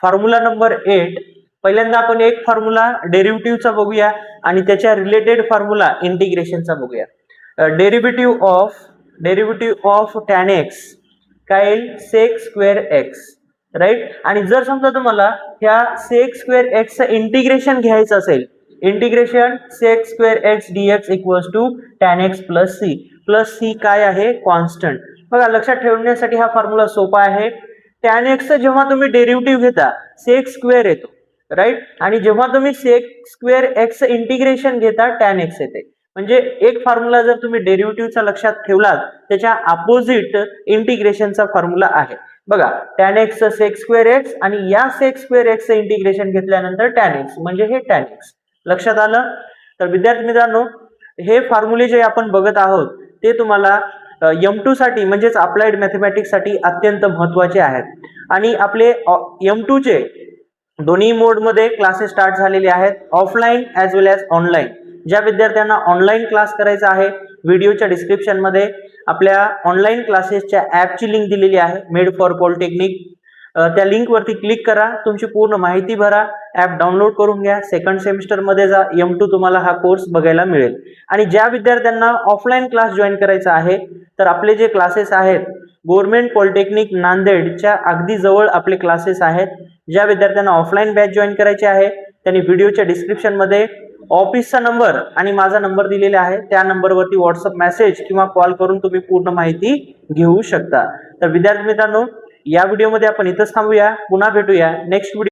Formula number 8. पहिल्यांदा आपण एक फॉर्म्युला डेरिव्हेटिव्हचा बघूया आणि त्याच्या रिलेटेड फॉर्म्युला इंटिग्रेशनचा बघूया. डेरिव्हेटिव्ह ऑफ tan x काय येईल sec स्क्वेअर x, राईट. आणि जर समजा तुम्हाला ह्या sec स्क्वेअर x चं इंटिग्रेशन घ्यायचं असेल, integration sec square x dx equals to tan x plus c काय आहे कॉन्स्टंट. बघा लक्षात ठेवण्यासाठी हा फॉर्म्युला सोपा आहे. tan x चं जेव्हा तुम्ही डेरिव्हेटिव्ह घेता sec स्क्वेअर येतो, राईट. आणि जेव्हा तुम्ही sec स्क्वेअर x चं इंटिग्रेशन घेता tan x येते. म्हणजे एक फॉर्म्युला जर तुम्ही डेरिव्हेटिव्हचा लक्षात ठेवलात त्याच्या अपोजिट इंटिग्रेशनचा फॉर्म्युला आहे. बघा tan x चं sec स्क्वेअर x आणि या sec स्क्वेअर x चं इंटिग्रेशन घेतल्यानंतर tan x म्हणजे हे tan x. लक्षात आलं. तर विद्यार्थी मित्रांनो हे फॉर्म्युले जे आपण बघत आहोत ते तुम्हाला M2 साठी म्हणजेच अप्लाइड मॅथमॅटिक्स साठी अत्यंत महत्त्वाचे आहेत. आणि आपले M2 चे दोन्ही मोड मध्ये क्लासेस स्टार्ट झालेले आहेत, ऑफलाईन ॲज वेल ॲज ऑनलाईन. ज्या विद्यार्थ्यांना ऑनलाईन क्लास करायचा आहे व्हिडिओच्या डिस्क्रिप्शन मध्ये आपल्या ऑनलाईन क्लासेसच्या ॲपची लिंक दिलेली आहे, मेड फॉर पॉलिटेक्निक. त्या लिंक वरती क्लिक करा, तुमची पूर्ण माहिती भरा, ॲप डाउनलोड करून घ्या, सेकंड सेमिस्टर मध्ये जा, M2 तुम्हाला हा कोर्स बघायला मिळेल. आणि ज्या विद्यार्थ्यांना ऑफलाईन क्लास जॉईन करायचा आहे तर आपले जे क्लासेस आहेत गव्हर्नमेंट पॉलिटेक्निक नांदेडच्या अगदी जवळ आपले क्लासेस आहेत. ज्या विद्यार्थ्यांना ऑफलाईन बॅच जॉईन करायची आहे त्यांनी व्हिडिओच्या डिस्क्रिप्शन मध्ये ऑफिसचा नंबर आणि माझा नंबर दिलेला आहे, त्या नंबरवरती व्हॉट्सअप मेसेज किंवा कॉल करून तुम्ही पूर्ण माहिती घेऊ शकता. तर विद्यार्थी मित्रांनो या व्हिडिओमध्ये आपण इथंच थांबूया, पुन्हा भेटूया नेक्स्ट व्हिडिओ.